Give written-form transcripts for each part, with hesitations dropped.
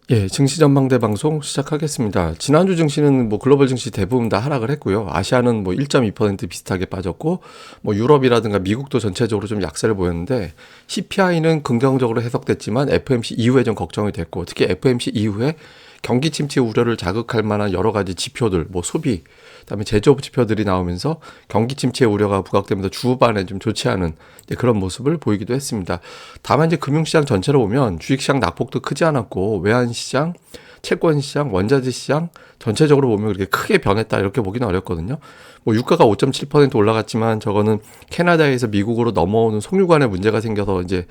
예, 증시 전망대 방송 시작하겠습니다. 지난주 증시는 뭐 글로벌 증시 대부분 다 하락을 했고요. 아시아는 뭐 1.2% 비슷하게 빠졌고, 뭐 유럽이라든가 미국도 전체적으로 좀 약세를 보였는데, CPI는 긍정적으로 해석됐지만 FMC 이후에 좀 걱정이 됐고, 특히 FMC 이후에 경기 침체 우려를 자극할 만한 여러 가지 지표들, 뭐 소비, 그다음에 제조업 지표들이 나오면서 경기 침체 우려가 부각되면서 주후반에 좀 좋지 않은 그런 모습을 보이기도 했습니다. 다만 이제 금융시장 전체로 보면 주식시장 낙폭도 크지 않았고 외환시장, 채권시장, 원자재 시장 전체적으로 보면 그렇게 크게 변했다 이렇게 보기는 어렵거든요. 뭐 유가가 5.7% 올라갔지만 저거는 캐나다에서 미국으로 넘어오는 송유관에 문제가 생겨서 이제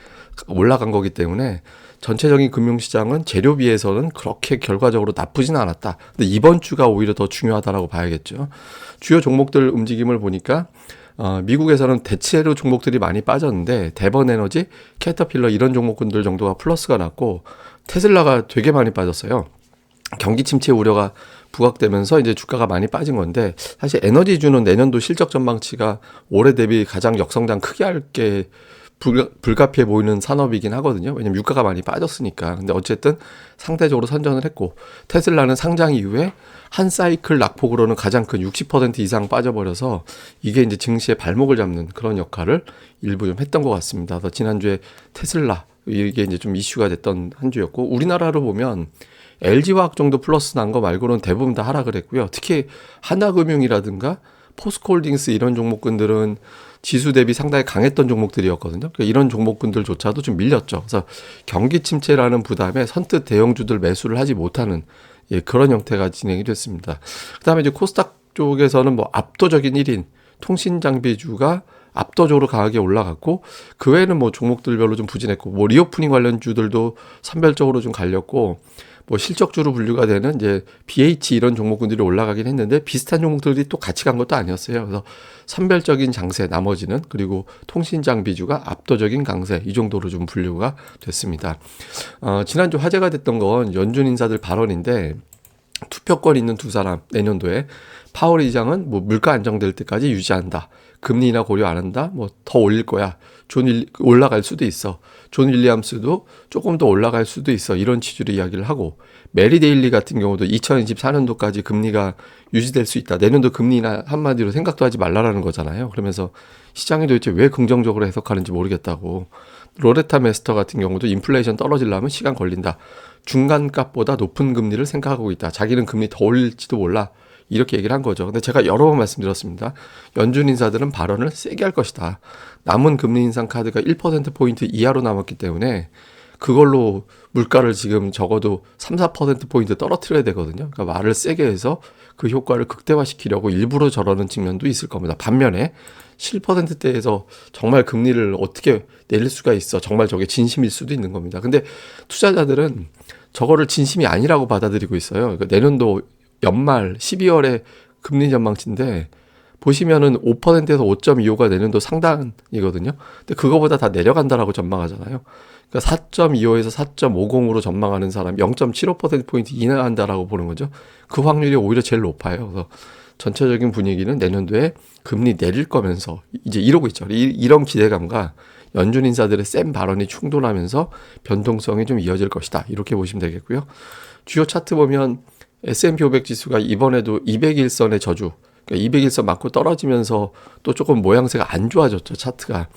올라간 거기 때문에 전체적인 금융시장은 재료비에서는 그렇게 결과적으로 나쁘진 않았다. 근데 이번 주가 오히려 더 중요하다라고 봐야겠죠. 주요 종목들 움직임을 보니까 미국에서는 대체로 종목들이 많이 빠졌는데 대번에너지, 캐터필러 이런 종목군들 정도가 플러스가 났고 테슬라가 되게 많이 빠졌어요. 경기 침체 우려가 부각되면서 이제 주가가 많이 빠진 건데 사실 에너지주는 내년도 실적 전망치가 올해 대비 가장 역성장 크게 할게 불가피해 보이는 산업이긴 하거든요. 왜냐면 유가가 많이 빠졌으니까. 근데 어쨌든 상대적으로 선전을 했고 테슬라는 상장 이후에 한 사이클 낙폭으로는 가장 큰 60% 이상 빠져버려서 이게 이제 증시의 발목을 잡는 그런 역할을 일부 좀 했던 것 같습니다. 그래서 지난주에 테슬라 이게 이제 좀 이슈가 됐던 한 주였고 우리나라로 보면 LG화학 정도 플러스 난 거 말고는 대부분 다 하락을 했고요. 특히 하나금융이라든가 포스코홀딩스 이런 종목군들은 지수 대비 상당히 강했던 종목들이었거든요. 그러니까 이런 종목군들조차도 좀 밀렸죠. 그래서 경기 침체라는 부담에 선뜻 대형주들 매수를 하지 못하는 그런 형태가 진행이 됐습니다. 그다음에 이제 코스닥 쪽에서는 뭐 압도적인 1인 통신장비주가 압도적으로 강하게 올라갔고 그 외에는 뭐 종목들별로 좀 부진했고 뭐 리오프닝 관련주들도 선별적으로 좀 갈렸고 뭐 실적주로 분류가 되는 이제 BH 이런 종목군들이 올라가긴 했는데 비슷한 종목들이 또 같이 간 것도 아니었어요. 그래서 선별적인 장세 나머지는 그리고 통신 장비주가 압도적인 강세 이 정도로 좀 분류가 됐습니다. 지난주 화제가 됐던 건 연준 인사들 발언인데 투표권 있는 두 사람 내년도에 파월 의장은 뭐 물가 안정될 때까지 유지한다. 금리 인하 고려 안 한다. 뭐 더 올릴 거야. 올라갈 수도 있어. 존 윌리엄스도 조금 더 올라갈 수도 있어. 이런 취지로 이야기를 하고 메리 데일리 같은 경우도 2024년도까지 금리가 유지될 수 있다. 내년도 금리 인하 한마디로 생각도 하지 말라라는 거잖아요. 그러면서 시장이 도대체 왜 긍정적으로 해석하는지 모르겠다고. 로레타 메스터 같은 경우도 인플레이션 떨어지려면 시간 걸린다. 중간값보다 높은 금리를 생각하고 있다. 자기는 금리 더 올릴지도 몰라. 이렇게 얘기를 한 거죠. 근데 제가 여러 번 말씀드렸습니다. 연준 인사들은 발언을 세게 할 것이다. 남은 금리 인상 카드가 1%포인트 이하로 남았기 때문에 그걸로 물가를 지금 적어도 3, 4%포인트 떨어뜨려야 되거든요. 그러니까 말을 세게 해서 그 효과를 극대화시키려고 일부러 저러는 측면도 있을 겁니다. 반면에 7%대에서 정말 금리를 어떻게 내릴 수가 있어. 정말 저게 진심일 수도 있는 겁니다. 근데 투자자들은 저거를 진심이 아니라고 받아들이고 있어요. 그러니까 내년도 연말 12월에 금리 전망치인데 보시면은 5%에서 5.25가 내년도 상단이거든요. 근데 그거보다 다 내려간다라고 전망하잖아요. 그러니까 4.25에서 4.50으로 전망하는 사람이 0.75%포인트 인하한다라고 보는 거죠. 그 확률이 오히려 제일 높아요. 그래서 전체적인 분위기는 내년도에 금리 내릴 거면서 이제 이러고 있죠. 이런 기대감과 연준 인사들의 센 발언이 충돌하면서 변동성이 좀 이어질 것이다. 이렇게 보시면 되겠고요. 주요 차트 보면 S&P 500 지수가 이번에도 200일선의 저주, 그러니까 200일선 맞고 떨어지면서 또 조금 모양새가 안 좋아졌죠, 차트가.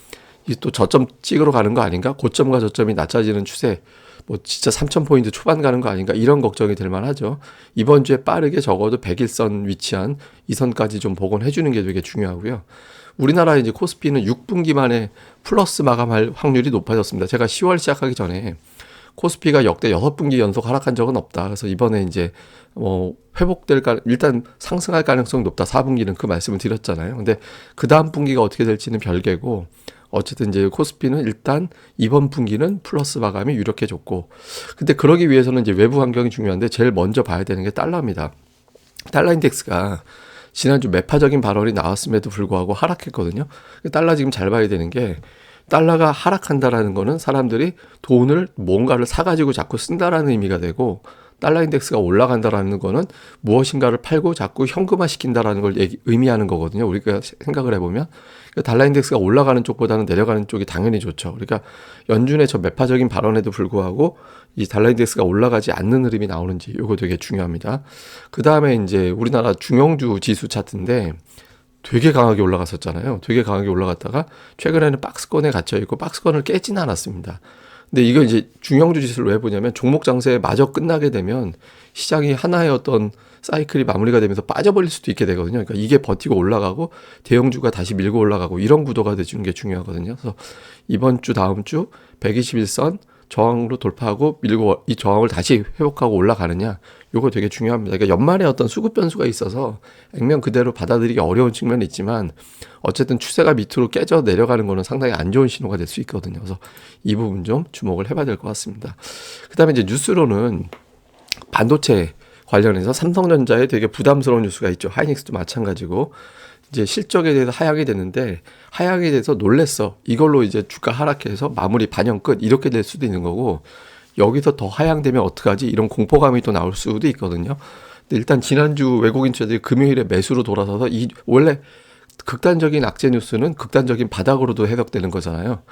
이게 또 저점 찍으러 가는 거 아닌가? 고점과 저점이 낮아지는 추세, 뭐 진짜 3,000포인트 초반 가는 거 아닌가? 이런 걱정이 될 만하죠. 이번 주에 빠르게 적어도 100일선 위치한 이 선까지 좀 복원해 주는 게 되게 중요하고요. 우리나라 이제 코스피는 6분기 만에 플러스 마감할 확률이 높아졌습니다. 제가 10월 시작하기 전에 코스피가 역대 6분기 연속 하락한 적은 없다. 그래서 이번에 이제 일단 상승할 가능성이 높다. 4분기는 그 말씀을 드렸잖아요. 근데 그 다음 분기가 어떻게 될지는 별개고 어쨌든 이제 코스피는 일단 이번 분기는 플러스 마감이 유력해졌고 근데 그러기 위해서는 이제 외부 환경이 중요한데 제일 먼저 봐야 되는 게 달러입니다. 달러 인덱스가 지난주 매파적인 발언이 나왔음에도 불구하고 하락했거든요. 달러 지금 잘 봐야 되는 게 달러가 하락한다라는 거는 사람들이 돈을 뭔가를 사가지고 자꾸 쓴다라는 의미가 되고 달러 인덱스가 올라간다라는 거는 무엇인가를 팔고 자꾸 현금화 시킨다라는 걸 의미하는 거거든요. 우리가 생각을 해보면 달러 인덱스가 올라가는 쪽보다는 내려가는 쪽이 당연히 좋죠. 그러니까 연준의 저 매파적인 발언에도 불구하고 이 달러 인덱스가 올라가지 않는 흐름이 나오는지 이거 되게 중요합니다. 그 다음에 이제 우리나라 중형주 지수 차트인데 되게 강하게 올라갔었잖아요. 되게 강하게 올라갔다가 최근에는 박스권에 갇혀 있고 박스권을 깨지는 않았습니다. 근데 이거 이제 중형주 지수를 왜 보냐면 종목 장세 마저 끝나게 되면 시장이 하나의 어떤 사이클이 마무리가 되면서 빠져버릴 수도 있게 되거든요. 그러니까 이게 버티고 올라가고 대형주가 다시 밀고 올라가고 이런 구도가 되주는 게 중요하거든요. 그래서 이번 주 다음 주 121선 저항으로 돌파하고 밀고 이 저항을 다시 회복하고 올라가느냐 요거 되게 중요합니다. 그러니까 연말에 어떤 수급 변수가 있어서 액면 그대로 받아들이기 어려운 측면이 있지만 어쨌든 추세가 밑으로 깨져 내려가는 거는 상당히 안 좋은 신호가 될 수 있거든요. 그래서 이 부분 좀 주목을 해봐야 될 것 같습니다. 그다음에 이제 뉴스로는 반도체 관련해서 삼성전자에 되게 부담스러운 뉴스가 있죠. 하이닉스도 마찬가지고 이제 실적에 대해서 하향이 됐는데 하향에 대해서 놀랬어. 이걸로 이제 주가 하락해서 마무리 반영 끝 이렇게 될 수도 있는 거고 여기서 더 하향되면 어떡하지? 이런 공포감이 또 나올 수도 있거든요. 근데 일단 지난주 외국인 투자들이 금요일에 매수로 돌아서서 이 원래 극단적인 악재 뉴스는 극단적인 바닥으로도 해석되는 거잖아요.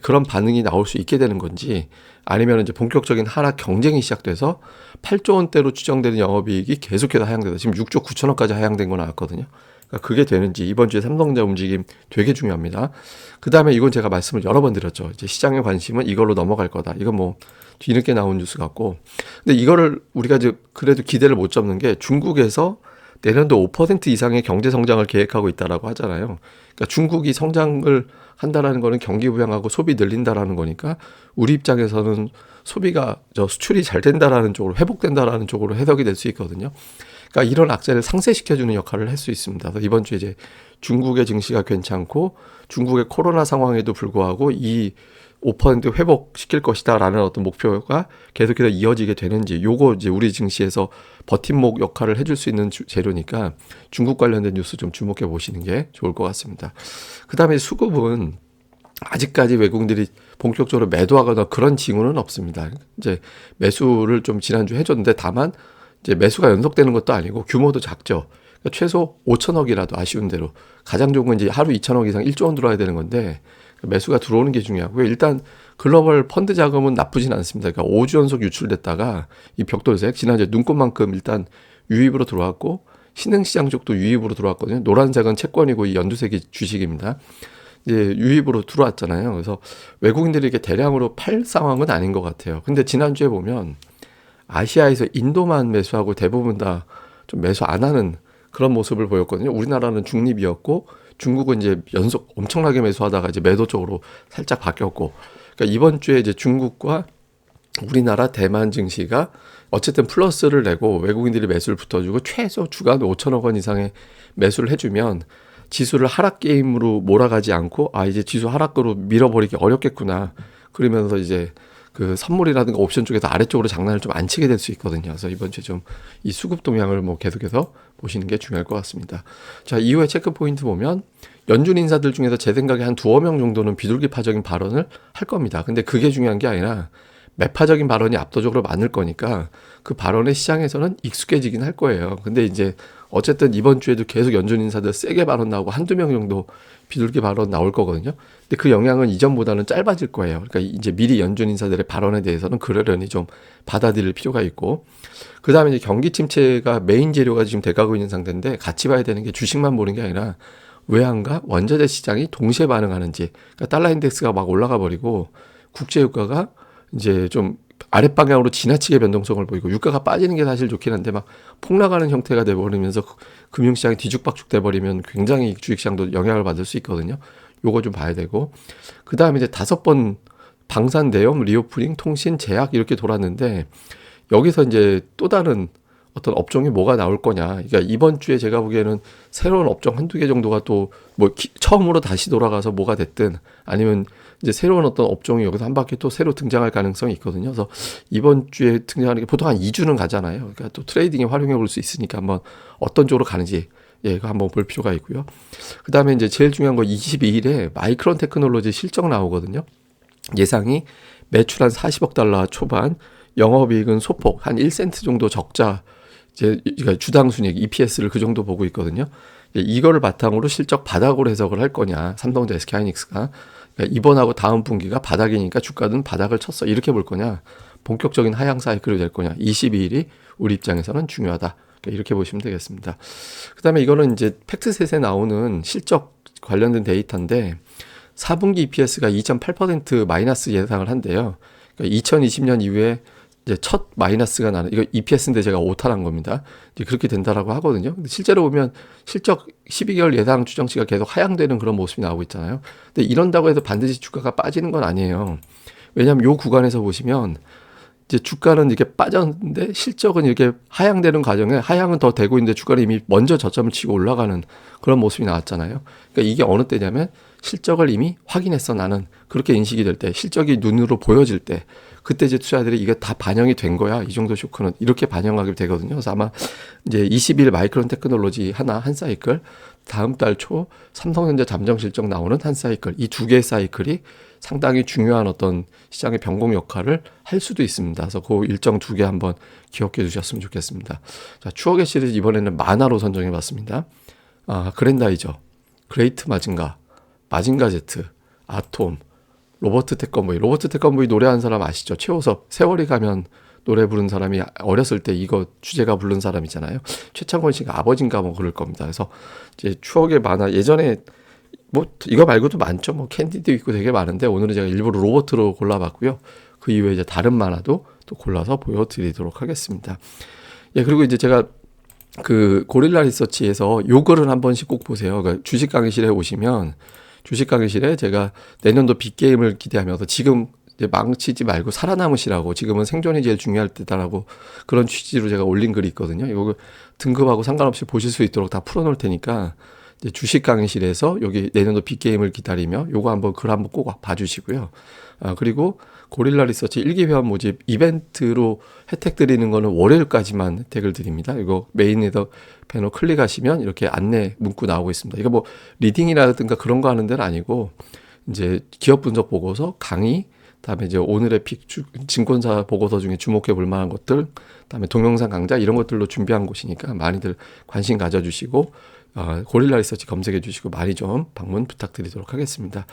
그런 반응이 나올 수 있게 되는 건지 아니면 이제 본격적인 하락 경쟁이 시작돼서 8조 원대로 추정되는 영업이익이 계속해서 하향돼서 지금 6조 9천억까지 하향된 거 나왔거든요. 그러니까 그게 되는지 이번 주에 삼성전자 움직임 되게 중요합니다. 그 다음에 이건 제가 말씀을 여러 번 드렸죠. 이제 시장의 관심은 이걸로 넘어갈 거다. 이건 뭐 뒤늦게 나온 뉴스 같고. 근데 이거를 우리가 이제 그래도 기대를 못 잡는 게 중국에서 내년도 5% 이상의 경제 성장을 계획하고 있다라고 하잖아요. 그러니까 중국이 성장을 한다라는 거는 경기 부양하고 소비 늘린다라는 거니까 우리 입장에서는 소비가 수출이 잘 된다라는 쪽으로 회복된다라는 쪽으로 해석이 될 수 있거든요. 그러니까 이런 악재를 상쇄시켜주는 역할을 할 수 있습니다. 그래서 이번 주에 이제 중국의 증시가 괜찮고 중국의 코로나 상황에도 불구하고 이 5% 회복시킬 것이다라는 어떤 목표가 계속해서 이어지게 되는지 요거 이제 우리 증시에서 버팀목 역할을 해줄 수 있는 재료니까 중국 관련된 뉴스 좀 주목해 보시는 게 좋을 것 같습니다. 그 다음에 수급은 아직까지 외국인들이 본격적으로 매도하거나 그런 징후는 없습니다. 이제 매수를 좀 지난주 해줬는데 다만 이제 매수가 연속되는 것도 아니고 규모도 작죠. 그러니까 최소 5천억이라도 아쉬운 대로 가장 좋은 건 이제 하루 2천억 이상 1조 원 들어와야 되는 건데 매수가 들어오는 게 중요하고요. 일단 글로벌 펀드 자금은 나쁘진 않습니다. 그러니까 5주 연속 유출됐다가 이 벽돌색 지난주에 눈꽃만큼 일단 유입으로 들어왔고 신흥시장 쪽도 유입으로 들어왔거든요. 노란색은 채권이고 이 연두색이 주식입니다. 이제 유입으로 들어왔잖아요. 그래서 외국인들이 이렇게 대량으로 팔 상황은 아닌 것 같아요. 근데 지난주에 보면 아시아에서 인도만 매수하고 대부분 다 좀 매수 안 하는 그런 모습을 보였거든요. 우리나라는 중립이었고 중국은 이제 연속 엄청나게 매수하다가 이제 매도 쪽으로 살짝 바뀌었고, 그러니까 이번 주에 이제 중국과 우리나라 대만 증시가 어쨌든 플러스를 내고 외국인들이 매수를 붙어주고 최소 주간 5천억 원 이상의 매수를 해주면 지수를 하락 게임으로 몰아가지 않고 이제 지수 하락으로 밀어버리기 어렵겠구나. 그러면서 이제 그 선물이라든가 옵션 쪽에서 아래쪽으로 장난을 좀 안 치게 될 수 있거든요. 그래서 이번 주에 좀 이 수급 동향을 뭐 계속해서 보시는 게 중요할 것 같습니다. 자, 이후에 체크 포인트 보면 연준 인사들 중에서 제 생각에 한 두어 명 정도는 비둘기파적인 발언을 할 겁니다. 근데 그게 중요한 게 아니라 매파적인 발언이 압도적으로 많을 거니까 그 발언에 시장에서는 익숙해지긴 할 거예요. 근데 이제 어쨌든 이번 주에도 계속 연준 인사들 세게 발언 나오고 한두 명 정도 비둘기 발언 나올 거거든요. 근데 그 영향은 이전보다는 짧아질 거예요. 그러니까 이제 미리 연준 인사들의 발언에 대해서는 그러려니 좀 받아들일 필요가 있고, 그 다음에 이제 경기 침체가 메인 재료가 지금 돼가고 있는 상태인데 같이 봐야 되는 게 주식만 보는 게 아니라 외환과 원자재 시장이 동시에 반응하는지. 그러니까 달러 인덱스가 막 올라가 버리고 국제 유가가 이제 좀 아랫방향으로 지나치게 변동성을 보이고 유가가 빠지는 게 사실 좋긴 한데 막 폭락하는 형태가 돼버리면서 금융시장이 뒤죽박죽 돼버리면 굉장히 주식시장도 영향을 받을 수 있거든요. 요거 좀 봐야 되고, 그 다음에 이제 5번 방산, 내염, 리오프닝, 통신, 제약 이렇게 돌았는데 여기서 이제 또 다른 어떤 업종이 뭐가 나올 거냐. 그러니까 이번 주에 제가 보기에는 새로운 업종 한두 개 정도가 또 뭐 처음으로 다시 돌아가서 뭐가 됐든 아니면 이제 새로운 어떤 업종이 여기서 한 바퀴 또 새로 등장할 가능성이 있거든요. 그래서 이번 주에 등장하는 게 보통 한 2주는 가잖아요. 그러니까 또 트레이딩에 활용해 볼 수 있으니까 한번 어떤 쪽으로 가는지 이거 한번 볼 필요가 있고요. 그 다음에 이제 제일 중요한 거 22일에 마이크론 테크놀로지 실적 나오거든요. 예상이 매출 한 40억 달러 초반, 영업이익은 소폭 한 1센트 정도 적자, 이제 주당 순이익 EPS를 그 정도 보고 있거든요. 이거를 바탕으로 실적 바닥으로 해석을 할 거냐, 삼성전자 SK하이닉스가 그러니까 이번하고 다음 분기가 바닥이니까 주가는 바닥을 쳤어 이렇게 볼 거냐, 본격적인 하향 사이클이 될 거냐, 22일이 우리 입장에서는 중요하다. 그러니까 이렇게 보시면 되겠습니다. 그다음에 이거는 이제 팩트셋에 나오는 실적 관련된 데이터인데 4분기 EPS가 2.8% 마이너스 예상을 한대요. 그러니까 2020년 이후에 이제 첫 마이너스가 나는, 이거 EPS인데 제가 오탈한 겁니다. 이제 그렇게 된다라고 하거든요. 근데 실제로 보면 실적 12개월 예상 추정치가 계속 하향되는 그런 모습이 나오고 있잖아요. 근데 이런다고 해서 반드시 주가가 빠지는 건 아니에요. 왜냐하면 요 구간에서 보시면 이제 주가는 이렇게 빠졌는데 실적은 이렇게 하향되는 과정에 하향은 더 되고 있는데 주가는 이미 먼저 저점을 치고 올라가는 그런 모습이 나왔잖아요. 그러니까 이게 어느 때냐면 실적을 이미 확인했어 나는, 그렇게 인식이 될 때, 실적이 눈으로 보여질 때, 그때 이제 투자들이 이게 다 반영이 된 거야, 이 정도 쇼크는 이렇게 반영하게 되거든요. 그래서 아마 이제 20일 마이크론 테크놀로지 한 사이클, 다음 달 초 삼성전자 잠정 실적 나오는 한 사이클, 이 두 개의 사이클이 상당히 중요한 어떤 시장의 변곡 역할을 할 수도 있습니다. 그래서 그 일정 두 개 한번 기억해 두셨으면 좋겠습니다. 자, 추억의 시리즈 이번에는 만화로 선정해 봤습니다. 그랜다이저, 그레이트 마징가, 마징가 제트, 아톰, 로버트 태권브이. 로버트 태권브이 노래한 사람 아시죠? 최호섭, 세월이 가면 노래 부른 사람이 어렸을 때 이거 주제가 부른 사람이잖아요. 최창권 씨가 아버지인가 뭐 그럴 겁니다. 그래서 이제 추억의 만화, 예전에 뭐 이거 말고도 많죠. 뭐 캔디도 있고 되게 많은데 오늘은 제가 일부러 로버트로 골라봤고요. 그 이후에 이제 다른 만화도 또 골라서 보여드리도록 하겠습니다. 예, 그리고 이제 제가 그 고릴라 리서치에서 요거를 한 번씩 꼭 보세요. 그러니까 주식 강의실에 오시면 주식 강의실에 제가 내년도 빅게임을 기대하면서 지금 이제 망치지 말고 살아남으시라고, 지금은 생존이 제일 중요할 때다라고 그런 취지로 제가 올린 글이 있거든요. 이거 등급하고 상관없이 보실 수 있도록 다 풀어놓을 테니까 이제 주식 강의실에서 여기 내년도 빅게임을 기다리며 요거 한번 글 한번 꼭 봐주시고요. 그리고 고릴라 리서치 1기 회원 모집 이벤트로 혜택 드리는 거는 월요일까지만 혜택을 드립니다. 이거 메인에서 배너 클릭하시면 이렇게 안내 문구 나오고 있습니다. 이거 뭐 리딩이라든가 그런 거 하는 데는 아니고 이제 기업 분석 보고서 강의, 다음에 이제 오늘의 증권사 보고서 중에 주목해 볼 만한 것들, 다음에 동영상 강좌 이런 것들로 준비한 곳이니까 많이들 관심 가져주시고 고릴라 리서치 검색해 주시고 많이 좀 방문 부탁드리도록 하겠습니다.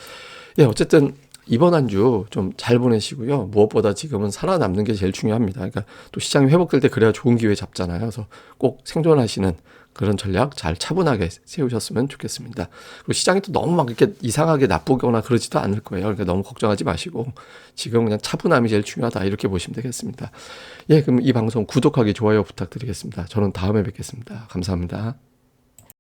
예, 어쨌든 이번 한 주 좀 잘 보내시고요. 무엇보다 지금은 살아남는 게 제일 중요합니다. 그러니까 또 시장이 회복될 때 그래야 좋은 기회 잡잖아요. 그래서 꼭 생존하시는 그런 전략 잘 차분하게 세우셨으면 좋겠습니다. 그리고 시장이 또 너무 막 이렇게 이상하게 나쁘거나 그러지도 않을 거예요. 그러니까 너무 걱정하지 마시고 지금 그냥 차분함이 제일 중요하다 이렇게 보시면 되겠습니다. 예, 그럼 이 방송 구독하기, 좋아요 부탁드리겠습니다. 저는 다음에 뵙겠습니다. 감사합니다.